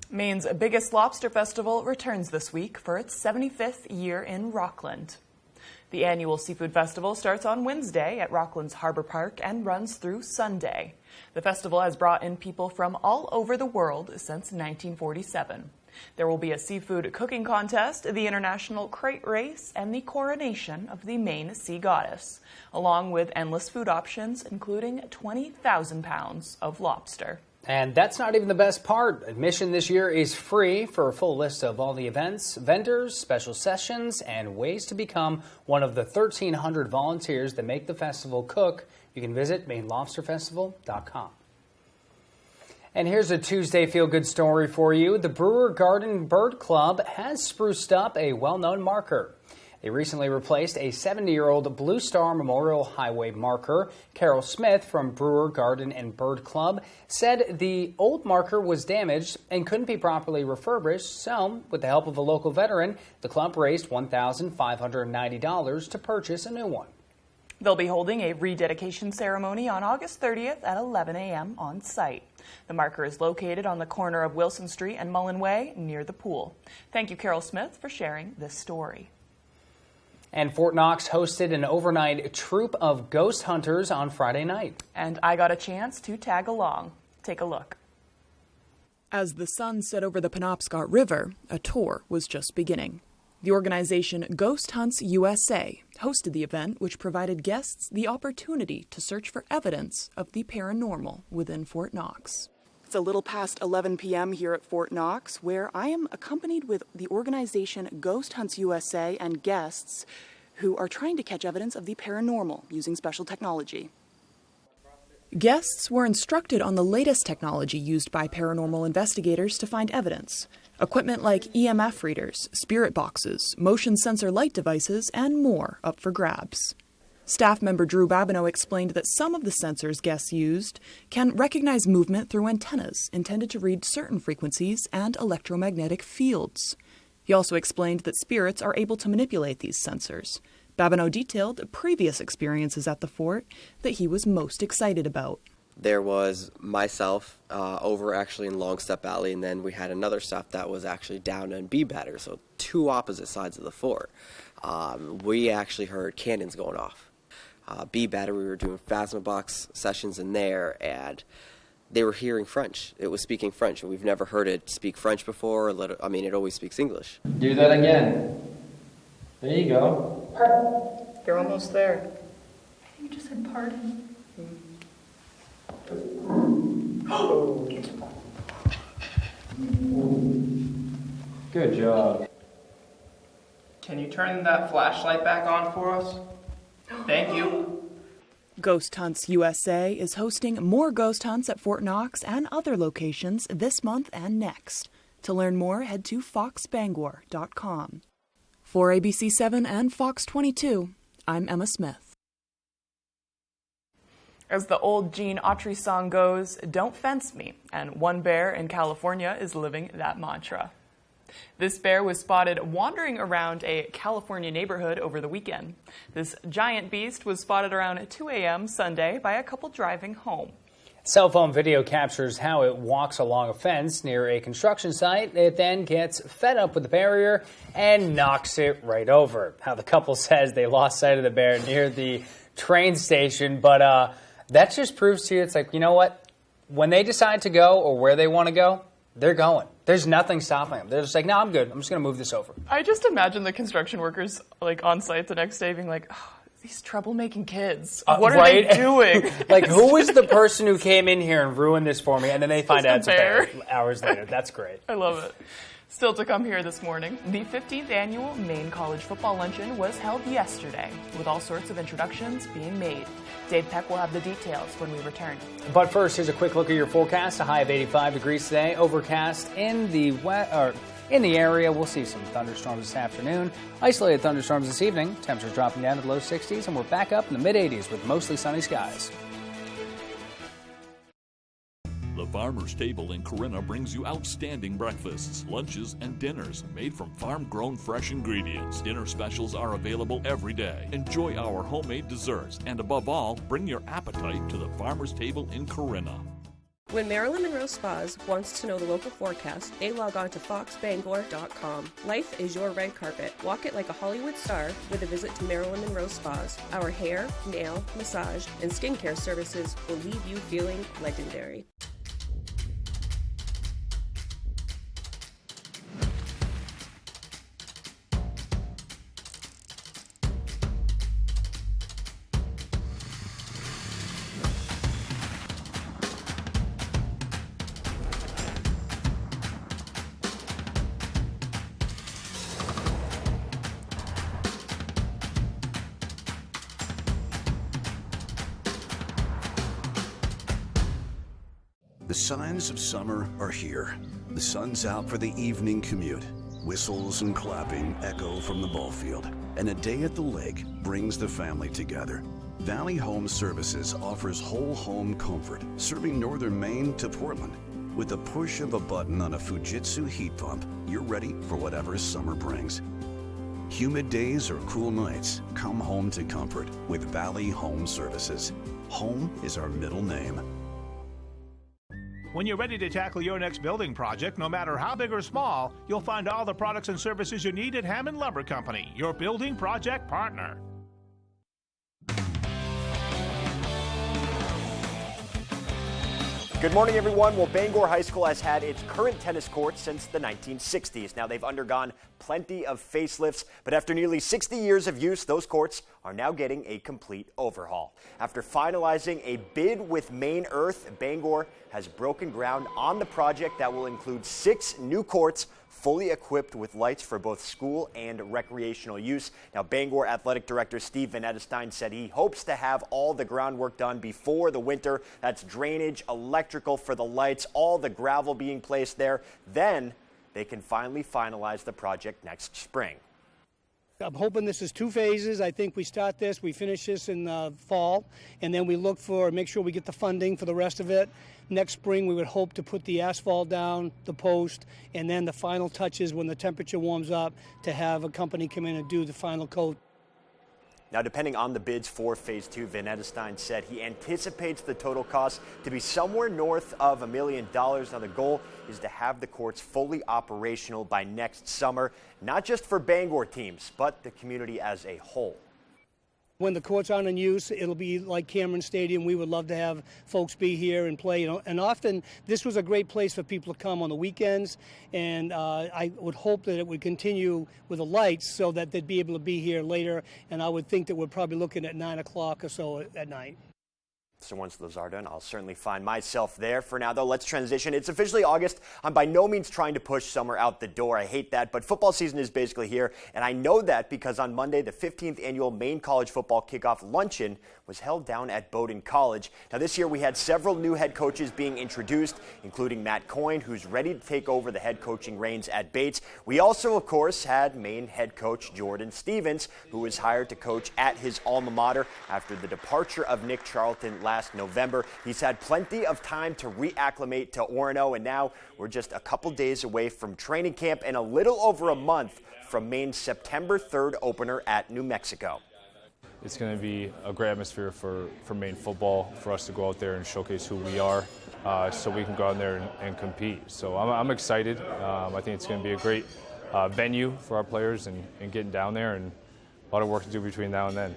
Maine's biggest lobster festival returns this week for its 75th year in Rockland. The annual seafood festival starts on Wednesday at Rockland's Harbor Park and runs through Sunday. The festival has brought in people from all over the world since 1947. There will be a seafood cooking contest, the International Crate Race, and the coronation of the Maine Sea Goddess, along with endless food options, including 20,000 pounds of lobster. And that's not even the best part. Admission this year is free. For a full list of all the events, vendors, special sessions, and ways to become one of the 1,300 volunteers that make the festival cook, you can visit MaineLobsterFestival.com. And here's a Tuesday feel-good story for you. The Brewer Garden Bird Club has spruced up a well-known marker. They recently replaced a 70-year-old Blue Star Memorial Highway marker. Carol Smith from Brewer Garden and Bird Club said the old marker was damaged and couldn't be properly refurbished, so with the help of a local veteran, the club raised $1,590 to purchase a new one. They'll be holding a rededication ceremony on August 30th at 11 a.m. on site. The marker is located on the corner of Wilson Street and Mullen Way near the pool. Thank you, Carol Smith, for sharing this story. And Fort Knox hosted an overnight troop of ghost hunters on Friday night. And I got a chance to tag along. Take a look. As the sun set over the Penobscot River, a tour was just beginning. The organization Ghost Hunts USA hosted the event, which provided guests the opportunity to search for evidence of the paranormal within Fort Knox. It's a little past 11 p.m. here at Fort Knox, where I am accompanied with the organization Ghost Hunts USA and guests who are trying to catch evidence of the paranormal using special technology. Guests were instructed on the latest technology used by paranormal investigators to find evidence. Equipment like EMF readers, spirit boxes, motion sensor light devices, and more up for grabs. Staff member Drew Babineau explained that some of the sensors guests used can recognize movement through antennas intended to read certain frequencies and electromagnetic fields. He also explained that spirits are able to manipulate these sensors. Babineau detailed previous experiences at the fort that he was most excited about. There was myself over actually in Longstep Valley, and then we had another stop that was actually down in B-Batter, so two opposite sides of the fort. We actually heard cannons going off. B-Batter, we were doing Phasma Box sessions in there, and they were hearing French. It was speaking French, and we've never heard it speak French before. It always speaks English. Do that again. There you go. Pardon. You're almost there. I think you just said pardon. Good job. Can you turn that flashlight back on for us? Thank you. Ghost Hunts USA is hosting more ghost hunts at Fort Knox and other locations this month and next. To learn more, head to foxbangor.com. For ABC7 and Fox 22, I'm Emma Smith. As the old Gene Autry song goes, don't fence me, and one bear in California is living that mantra. This bear was spotted wandering around a California neighborhood over the weekend. This giant beast was spotted around 2 a.m. Sunday by a couple driving home. Cell phone video captures how it walks along a fence near a construction site. It then gets fed up with the barrier and knocks it right over. Now, the couple says they lost sight of the bear near the train station, but that just proves to you, it's like, you know what? When they decide to go or where they want to go, they're going. There's nothing stopping them. They're just like, no, I'm good. I'm just going to move this over. I just imagine the construction workers on site the next day being like, oh, these troublemaking kids. What are they doing? Like, who was the person who came in here and ruined this for me? And then they find out it's a bear hours later. That's great. I love it. Still to come here this morning, the 15th annual Maine College Football Luncheon was held yesterday, with all sorts of introductions being made. Dave Peck will have the details when we return. But first, here's a quick look at your forecast. A high of 85 degrees today. Overcast in the area. We'll see some thunderstorms this afternoon. Isolated thunderstorms this evening. Temperatures dropping down to the low 60s, and we're back up in the mid-80s with mostly sunny skies. The Farmer's Table in Corinna brings you outstanding breakfasts, lunches, and dinners made from farm-grown fresh ingredients. Dinner specials are available every day. Enjoy our homemade desserts, and above all, bring your appetite to the Farmer's Table in Corinna. When Marilyn Monroe Spas wants to know the local forecast, they log on to foxbangor.com. Life is your red carpet. Walk it like a Hollywood star with a visit to Marilyn Monroe Spas. Our hair, nail, massage, and skincare services will leave you feeling legendary. The signs of summer are here. The sun's out for the evening commute. Whistles and clapping echo from the ball field. And a day at the lake brings the family together. Valley Home Services offers whole home comfort, serving northern Maine to Portland. With the push of a button on a Fujitsu heat pump, you're ready for whatever summer brings. Humid days or cool nights, come home to comfort with Valley Home Services. Home is our middle name. When you're ready to tackle your next building project, no matter how big or small, you'll find all the products and services you need at Hammond Lumber Company, your building project partner. Good morning, everyone. Well, Bangor High School has had its current tennis court since the 1960s. Now, they've undergone plenty of facelifts, but after nearly 60 years of use, those courts are now getting a complete overhaul. After finalizing a bid with Maine Earth, Bangor has broken ground on the project that will include 6 new courts, fully equipped with lights for both school and recreational use. Now, Bangor Athletic Director Steve Van Edestein said he hopes to have all the groundwork done before the winter. That's drainage, electrical for the lights, all the gravel being placed there. Then they can finally finalize the project next spring. I'm hoping this is 2 phases. I think we start this, we finish this in the fall, and then we look for, make sure we get the funding for the rest of it. Next spring, we would hope to put the asphalt down, the post, and then the final touches when the temperature warms up to have a company come in and do the final coat. Now, depending on the bids for Phase 2, Van Edestein said he anticipates the total cost to be somewhere north of $1 million. Now, the goal is to have the courts fully operational by next summer, not just for Bangor teams, but the community as a whole. When the courts aren't in use, it'll be like Cameron Stadium. We would love to have folks be here and play. And often, this was a great place for people to come on the weekends. And I would hope that it would continue with the lights so that they'd be able to be here later. And I would think that we're probably looking at 9 o'clock or so at night. So once those are done, I'll certainly find myself there. For now, though, let's transition. It's officially August. I'm by no means trying to push summer out the door. I hate that, but football season is basically here, and I know that because on Monday, the 15th annual Maine College Football Kickoff Luncheon was held down at Bowdoin College. Now, this year we had several new head coaches being introduced, including Matt Coyne, who's ready to take over the head coaching reins at Bates. We also, of course, had Maine head coach Jordan Stevens, who was hired to coach at his alma mater after the departure of Nick Charlton last November. He's had plenty of time to reacclimate to Orono, and now we're just a couple days away from training camp and a little over a month from Maine's September 3rd opener at New Mexico. It's going to be a great atmosphere for Maine football, for us to go out there and showcase who we are, so we can go out there and compete. So I'm excited. I think it's going to be a great venue for our players and getting down there, and a lot of work to do between now and then.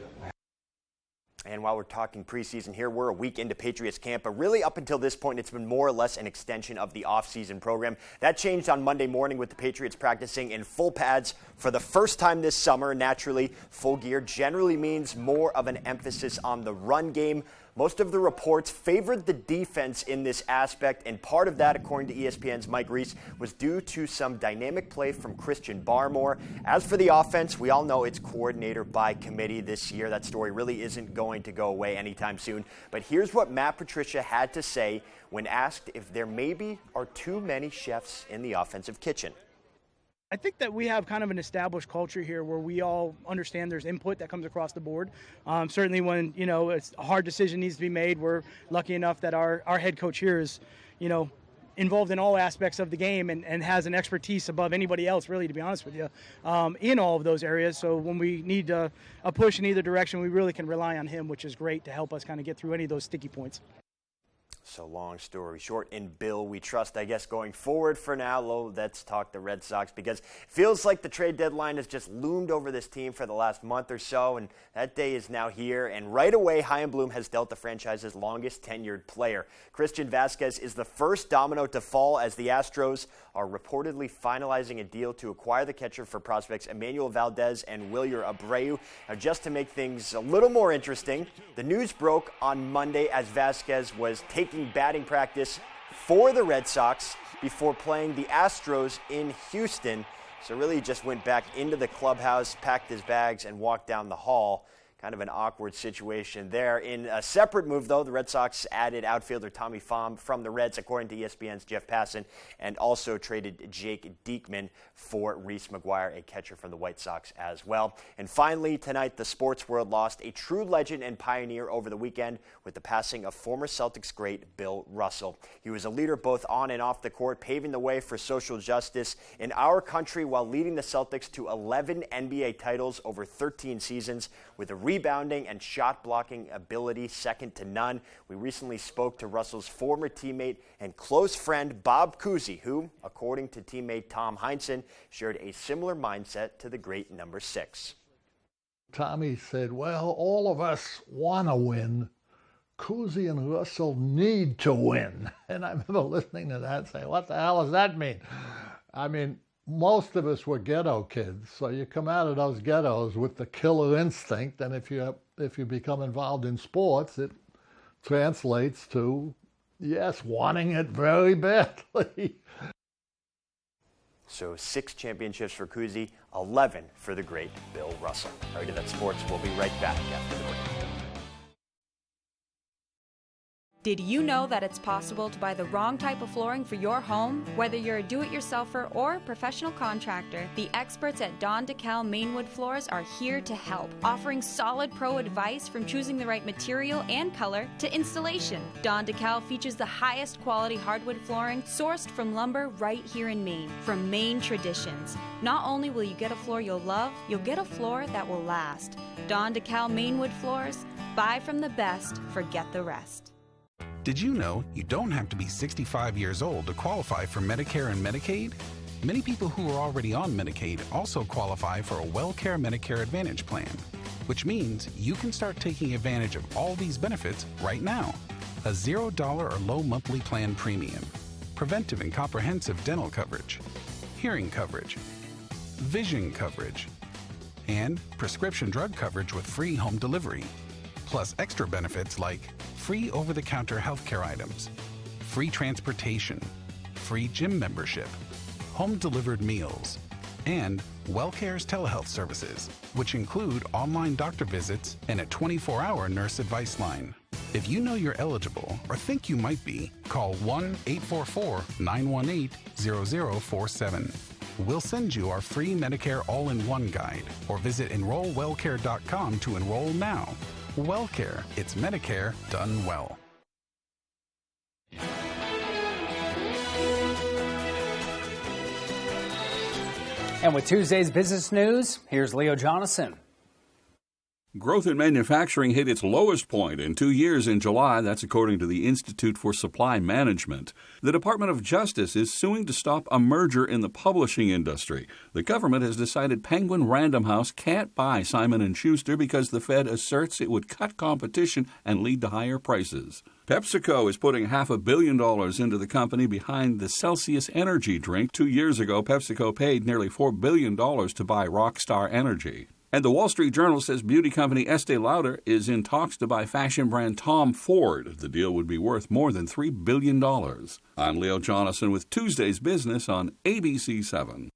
And while we're talking preseason here, we're a week into Patriots camp, but really up until this point, it's been more or less an extension of the offseason program. That changed on Monday morning with the Patriots practicing in full pads for the first time this summer. Naturally, full gear generally means more of an emphasis on the run game. Most of the reports favored the defense in this aspect, and part of that, according to ESPN's Mike Reese, was due to some dynamic play from Christian Barmore. As for the offense, we all know it's coordinator by committee this year. That story really isn't going to go away anytime soon. But here's what Matt Patricia had to say when asked if there maybe are too many chefs in the offensive kitchen. I think that we have kind of an established culture here where we all understand there's input that comes across the board. Certainly when, it's a hard decision needs to be made, we're lucky enough that our head coach here is, involved in all aspects of the game and has an expertise above anybody else, really, to be honest with you, in all of those areas. So when we need a push in either direction, we really can rely on him, which is great to help us kind of get through any of those sticky points. So long story short, in Bill we trust, I guess, going forward for now. Let's talk the Red Sox, because it feels like the trade deadline has just loomed over this team for the last month or so, and that day is now here. And right away, Chaim Bloom has dealt the franchise's longest tenured player. Christian Vasquez is the first domino to fall as the Astros are reportedly finalizing a deal to acquire the catcher for prospects Emmanuel Valdez and Wilyer Abreu. Now, just to make things a little more interesting, the news broke on Monday as Vasquez was taking batting practice for the Red Sox before playing the Astros in Houston. So really just went back into the clubhouse, packed his bags, and walked down the hall. Kind of an awkward situation there. In a separate move, though, the Red Sox added outfielder Tommy Pham from the Reds, according to ESPN's Jeff Passan, and also traded Jake Diekman for Reese McGuire, a catcher from the White Sox as well. And finally, tonight, the sports world lost a true legend and pioneer over the weekend with the passing of former Celtics great Bill Russell. He was a leader both on and off the court, paving the way for social justice in our country while leading the Celtics to 11 NBA titles over 13 seasons with a rebounding and shot-blocking ability second to none. We recently spoke to Russell's former teammate and close friend Bob Cousy, who, according to teammate Tom Heinsohn, shared a similar mindset to the great number 6. Tommy said, well, all of us want to win, Cousy and Russell need to win. And I remember listening to that and saying, what the hell does that mean? I mean, most of us were ghetto kids, so you come out of those ghettos with the killer instinct, and if you become involved in sports, it translates to, yes, wanting it very badly. So 6 championships for Cousy, 11 for the great Bill Russell. All right, that's sports. We'll be right back after the break. Did you know that it's possible to buy the wrong type of flooring for your home? Whether you're a do-it-yourselfer or a professional contractor, the experts at Don DeKalb Mainwood Floors are here to help, offering solid pro advice from choosing the right material and color to installation. Don DeKalb features the highest quality hardwood flooring sourced from lumber right here in Maine, from Maine traditions. Not only will you get a floor you'll love, you'll get a floor that will last. Don DeKalb Mainwood Floors, buy from the best, forget the rest. Did you know you don't have to be 65 years old to qualify for Medicare and Medicaid? Many people who are already on Medicaid also qualify for a WellCare Medicare Advantage plan, which means you can start taking advantage of all these benefits right now. A $0 or low monthly plan premium, preventive and comprehensive dental coverage, hearing coverage, vision coverage, and prescription drug coverage with free home delivery, plus extra benefits like free over-the-counter healthcare items, free transportation, free gym membership, home-delivered meals, and WellCare's telehealth services, which include online doctor visits and a 24-hour nurse advice line. If you know you're eligible or think you might be, call 1-844-918-0047. We'll send you our free Medicare all-in-one guide or visit enrollwellcare.com to enroll now. WellCare, it's Medicare done well. And with Tuesday's business news, here's Leo Jonathan. Growth in manufacturing hit its lowest point in 2 years in July. That's according to the Institute for Supply Management. The Department of Justice is suing to stop a merger in the publishing industry. The government has decided Penguin Random House can't buy Simon & Schuster because the Fed asserts it would cut competition and lead to higher prices. PepsiCo is putting $500 million into the company behind the Celsius energy drink. 2 years ago, PepsiCo paid nearly $4 billion to buy Rockstar Energy. And the Wall Street Journal says beauty company Estee Lauder is in talks to buy fashion brand Tom Ford. The deal would be worth more than $3 billion. I'm Leo Jonathan with Tuesday's Business on ABC 7.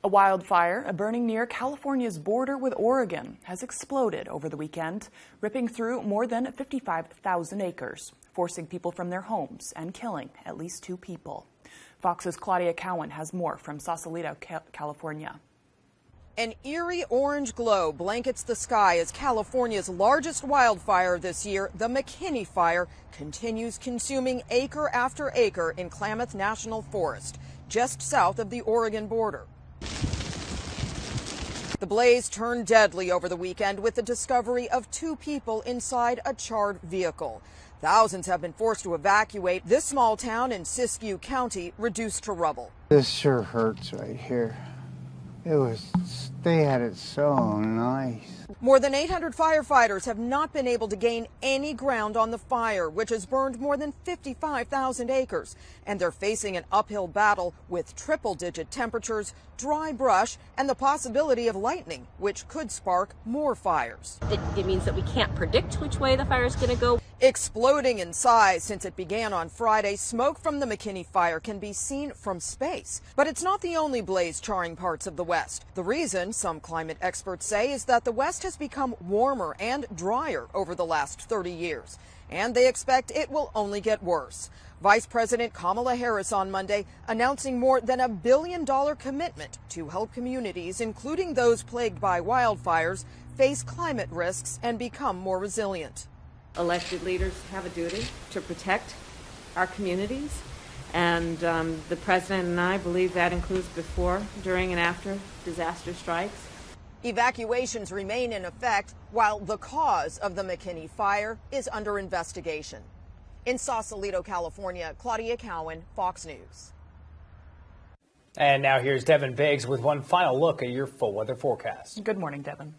A wildfire burning near California's border with Oregon has exploded over the weekend, ripping through more than 55,000 acres, forcing people from their homes and killing at least 2 people. Fox's Claudia Cowan has more from Sausalito, California. An eerie orange glow blankets the sky as California's largest wildfire this year, the McKinney Fire, continues consuming acre after acre in Klamath National Forest, just south of the Oregon border. The blaze turned deadly over the weekend with the discovery of 2 people inside a charred vehicle. Thousands have been forced to evacuate. This small town in Siskiyou County reduced to rubble. This sure hurts right here. They had it so nice. More than 800 firefighters have not been able to gain any ground on the fire, which has burned more than 55,000 acres. And they're facing an uphill battle with triple-digit temperatures, dry brush, and the possibility of lightning, which could spark more fires. It means that we can't predict which way the fire is going to go. Exploding in size since it began on Friday, smoke from the McKinney Fire can be seen from space. But it's not the only blaze charring parts of the West. The reason, some climate experts say, is that the West has become warmer and drier over the last 30 years. And they expect it will only get worse. Vice President Kamala Harris on Monday announcing more than $1 billion commitment to help communities, including those plagued by wildfires, face climate risks and become more resilient. Elected leaders have a duty to protect our communities, and the president and I believe that includes before, during, and after disaster strikes. Evacuations remain in effect while the cause of the McKinney Fire is under investigation. In Sausalito, California, Claudia Cowan, Fox News. And now here's Devin Biggs with one final look at your full weather forecast. Good morning, Devin.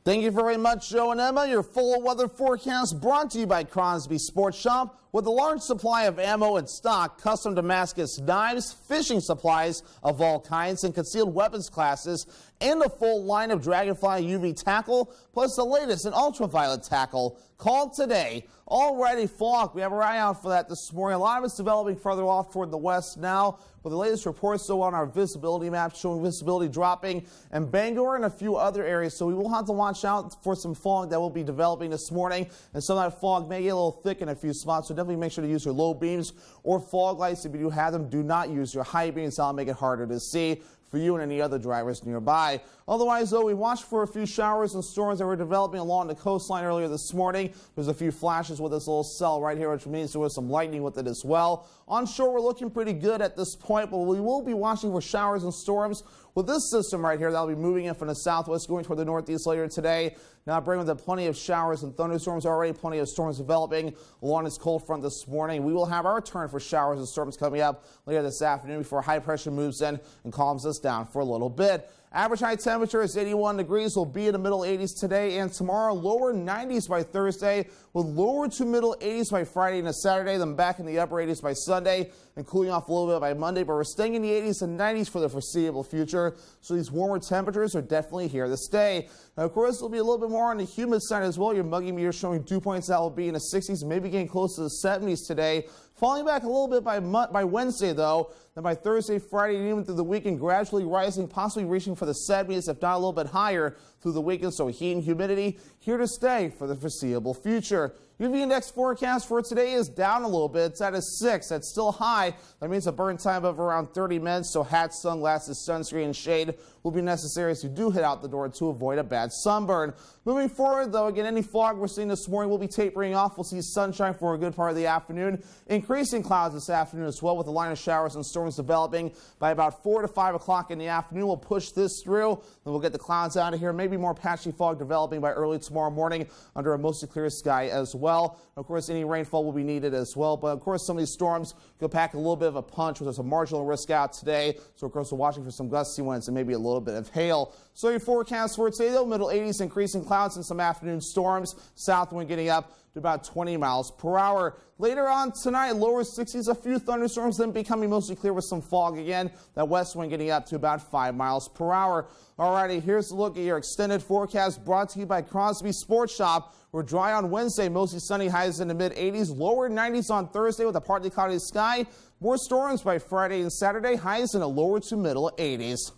Thank you very much, Joe and Emma. Your full weather forecast brought to you by Crosby Sports Shop. With a large supply of ammo in stock, custom Damascus knives, fishing supplies of all kinds, and concealed weapons classes, and a full line of Dragonfly UV tackle, plus the latest in ultraviolet tackle. Call today. Already fog. We have our eye out for that this morning. A lot of it's developing further off toward the west now, with the latest reports still on our visibility map showing visibility dropping in Bangor and a few other areas. So we will have to watch out for some fog that will be developing this morning, and some of that fog may get a little thick in a few spots. So definitely make sure to use your low beams or fog lights. If you do have them, do not use your high beams. That'll make it harder to see for you and any other drivers nearby. Otherwise, though, we watched for a few showers and storms that were developing along the coastline earlier this morning. There's a few flashes with this little cell right here, which means there was some lightning with it as well. Onshore, we're looking pretty good at this point, but we will be watching for showers and storms with this system right here. That'll be moving in from the southwest, going toward the northeast later today. Now bringing with it plenty of showers and thunderstorms already, plenty of storms developing along this cold front this morning. We will have our turn for showers and storms coming up later this afternoon before high pressure moves in and calms us down for a little bit. Average high temperature is 81 degrees. Will be in the middle 80s today and tomorrow. Lower 90s by Thursday, with lower to middle 80s by Friday and Saturday, then back in the upper 80s by Sunday, and cooling off a little bit by Monday. But we're staying in the 80s and 90s for the foreseeable future. So these warmer temperatures are definitely here to stay. Now, of course, it'll be a little bit more on the humid side as well. Your muggy meter showing dew points that will be in the 60s, maybe getting close to the 70s today. Falling back a little bit by Wednesday, though. Then by Thursday, Friday, and even through the weekend, gradually rising, possibly reaching for the 70s, if not a little bit higher through the weekend. So heat and humidity here to stay for the foreseeable future. UV index forecast for today is down a little bit. It's at a 6. That's still high. That means a burn time of around 30 minutes. So hats, sunglasses, sunscreen, and shade will be necessary as you do head out the door to avoid a bad sunburn. Moving forward, though, again, any fog we're seeing this morning will be tapering off. We'll see sunshine for a good part of the afternoon. Increasing clouds this afternoon as well, with a line of showers and storms developing by about 4 to 5 o'clock in the afternoon. We'll push this through. Then we'll get the clouds out of here. Maybe more patchy fog developing by early tomorrow morning under a mostly clear sky as well. Of course, any rainfall will be needed as well. But, of course, some of these storms go pack a little bit of a punch, with a marginal risk out today. So, of course, we're watching for some gusty winds and maybe a little bit of hail. So your forecast for today, though, middle 80s, increasing clouds and some afternoon storms. South wind getting up to about 20 miles per hour. Later on tonight, lower 60s, a few thunderstorms, then becoming mostly clear with some fog again. That west wind getting up to about 5 miles per hour. Alrighty, here's a look at your extended forecast brought to you by Crosby Sports Shop. We're dry on Wednesday, mostly sunny, highs in the mid 80s, lower 90s on Thursday with a partly cloudy sky. More storms by Friday and Saturday, highs in the lower to middle 80s.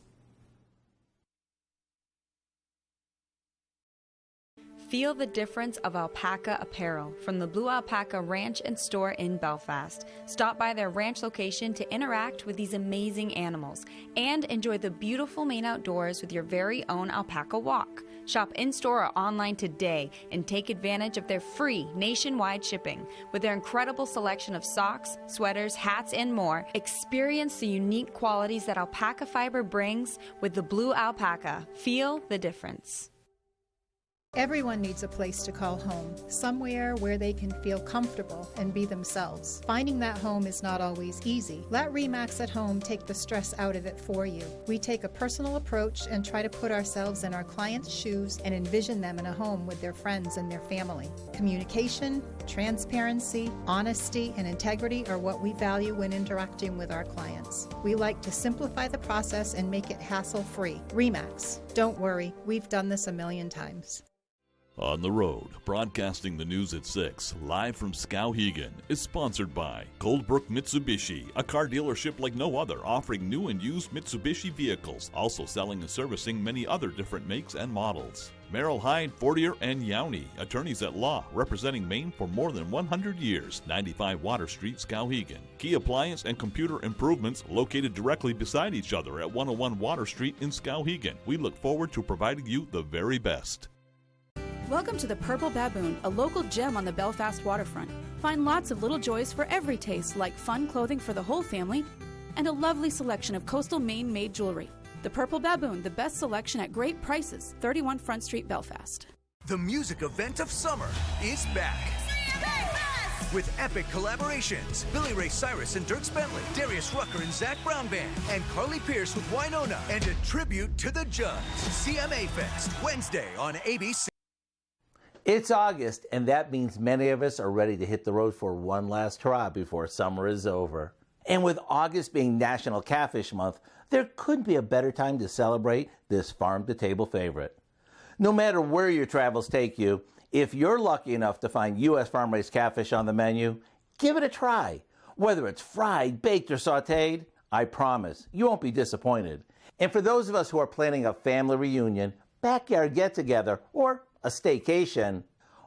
Feel the difference of alpaca apparel from the Blue Alpaca Ranch and Store in Belfast. Stop by their ranch location to interact with these amazing animals and enjoy the beautiful Maine outdoors with your very own alpaca walk. Shop in-store or online today and take advantage of their free nationwide shipping. With their incredible selection of socks, sweaters, hats, and more, experience the unique qualities that alpaca fiber brings with the Blue Alpaca. Feel the difference. Everyone needs a place to call home, somewhere where they can feel comfortable and be themselves. Finding that home is not always easy. Let RE/MAX at Home take the stress out of it for you. We take a personal approach and try to put ourselves in our clients' shoes and envision them in a home with their friends and their family. Communication, transparency, honesty, and integrity are what we value when interacting with our clients. We like to simplify the process and make it hassle-free. RE/MAX. Don't worry, we've done this a million times. On the Road, broadcasting the news at 6, live from Skowhegan, is sponsored by Goldbrook Mitsubishi, a car dealership like no other, offering new and used Mitsubishi vehicles, also selling and servicing many other different makes and models. Merrill Hyde, Fortier, and Yowney, attorneys at law, representing Maine for more than 100 years. 95 Water Street, Skowhegan. Key Appliance and Computer Improvements, located directly beside each other at 101 Water Street in Skowhegan. We look forward to providing you the very best. Welcome to the Purple Baboon, a local gem on the Belfast waterfront. Find lots of little joys for every taste, like fun clothing for the whole family and a lovely selection of coastal Maine-made jewelry. The Purple Baboon, the best selection at great prices. 31 Front Street, Belfast. The music event of summer is back. with epic collaborations. Billy Ray Cyrus and Dierks Bentley, Darius Rucker and Zach Brown Band, and Carly Pearce with Winona, and a tribute to the Judds. CMA Fest, Wednesday on ABC. It's August, and that means many of us are ready to hit the road for one last hurrah before summer is over. And with August being National Catfish Month, there couldn't be a better time to celebrate this farm-to-table favorite. No matter where your travels take you, if you're lucky enough to find U.S. farm-raised catfish on the menu, give it a try. Whether it's fried, baked, or sautéed, I promise you won't be disappointed. And for those of us who are planning a family reunion, backyard get-together, or a staycation,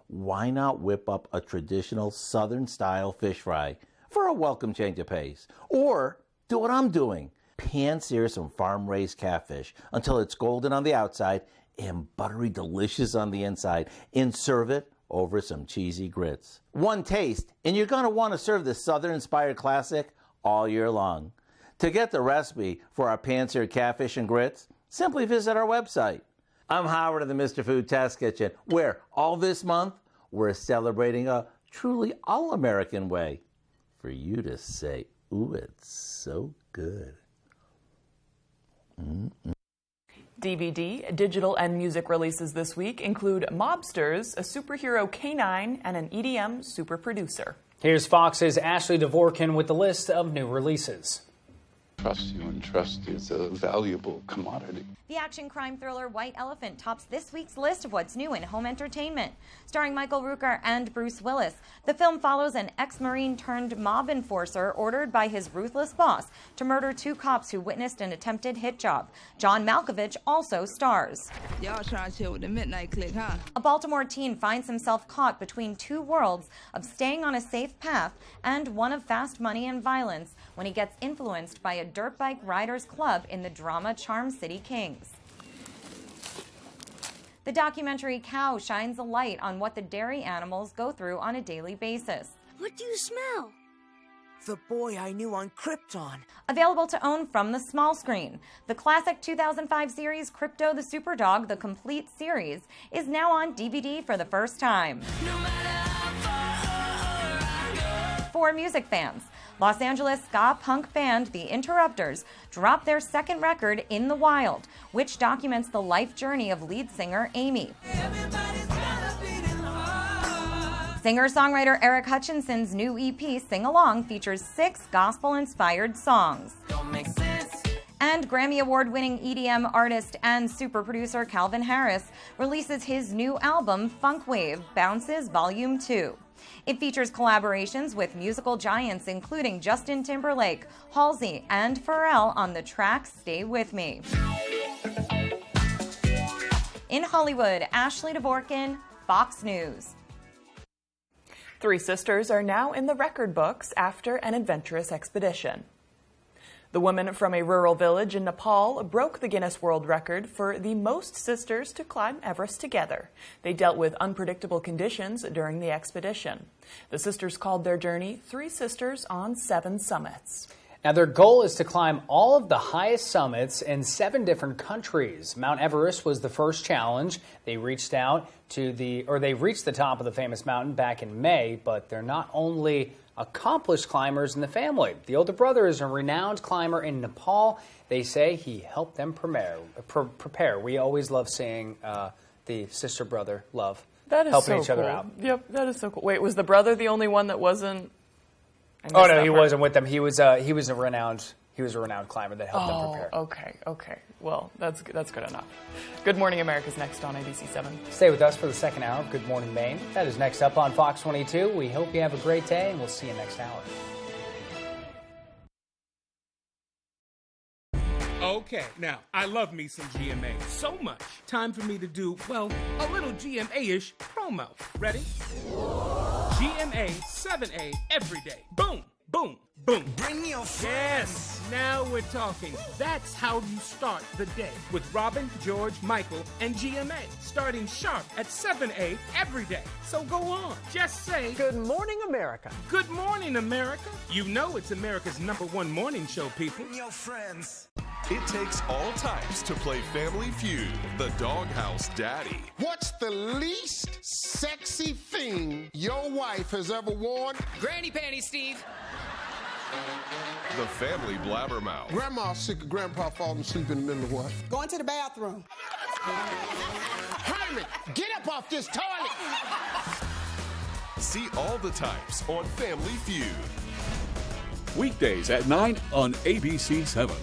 why not whip up a traditional Southern-style fish fry for a welcome change of pace? Or do what I'm doing. Pan-sear some farm-raised catfish until it's golden on the outside and buttery delicious on the inside, and serve it over some cheesy grits. One taste, and you're going to want to serve this Southern-inspired classic all year long. To get the recipe for our pan-seared catfish and grits, simply visit our website. I'm Howard of the Mr. Food Test Kitchen, where all this month we're celebrating a truly all-American way for you to say, ooh, it's so good. DVD, digital, and music releases this week include Mobsters, a superhero canine, and an EDM super producer. Here's Fox's Ashley Dvorkin with the list of new releases. Trust you, and trust is a valuable commodity. The action crime thriller White Elephant tops this week's list of what's new in home entertainment. Starring Michael Rooker and Bruce Willis, the film follows an ex-Marine turned mob enforcer ordered by his ruthless boss to murder two cops who witnessed an attempted hit job. John Malkovich also stars. Y'all trying to chill with the midnight click, huh? A Baltimore teen finds himself caught between two worlds of staying on a safe path and one of fast money and violence when he gets influenced by a dirt bike riders club in the drama Charm City Kings. The documentary Cow shines a light on what the dairy animals go through on a daily basis. What do you smell? The boy I knew on Krypton. Available to own from the small screen, the classic 2005 series Crypto the Superdog, the complete series, is now on DVD for the first time. For music fans, Los Angeles ska punk band The Interrupters dropped their second record, In the Wild, which documents the life journey of lead singer Amy. Singer-songwriter Eric Hutchinson's new EP, Sing Along, features 6 gospel-inspired songs. And Grammy Award-winning EDM artist and super producer Calvin Harris releases his new album, Funk Wave Bounces Volume 2. It features collaborations with musical giants including Justin Timberlake, Halsey, and Pharrell on the track Stay With Me. In Hollywood, Ashley Dvorkin, Fox News. 3 sisters are now in the record books after an adventurous expedition. The women from a rural village in Nepal broke the Guinness World Record for the most sisters to climb Everest together. They dealt with unpredictable conditions during the expedition. The sisters called their journey 3 Sisters on 7 Summits. Now, their goal is to climb all of the highest summits in 7 different countries. Mount Everest was the first challenge. They reached the top of the famous mountain back in May, but they're not only accomplished climbers in the family. The older brother is a renowned climber in Nepal. They say he helped them prepare. We always love seeing the sister-brother love helping so each other cool. out. Yep, that is so cool. Wait, was the brother the only one that wasn't? Oh no, he wasn't with them. He was a renowned climber that helped them prepare. Okay. Well, that's good enough. Good Morning America is next on ABC 7. Stay with us for the second hour of Good Morning Maine. That is next up on Fox 22. We hope you have a great day, and we'll see you next hour. Okay, now, I love me some GMA so much. Time for me to do, well, a little GMA-ish promo. Ready? GMA 7A every day. Boom, boom, boom. Bring your friends. Yes, now we're talking. That's how you start the day. With Robin, George, Michael, and GMA. Starting sharp at 7A every day. So go on. Just say, Good Morning, America. Good morning, America. You know it's America's #1 morning show, people. Bring your friends. It takes all types to play Family Feud, the Doghouse Daddy. What's the least sexy thing your wife has ever worn? Granny panties, Steve. The Family Blabbermouth. Grandma's sick of Grandpa falling asleep in the middle of what? Going to the bathroom. Herman, get up off this toilet! See all the types on Family Feud. Weekdays at 9 on ABC 7.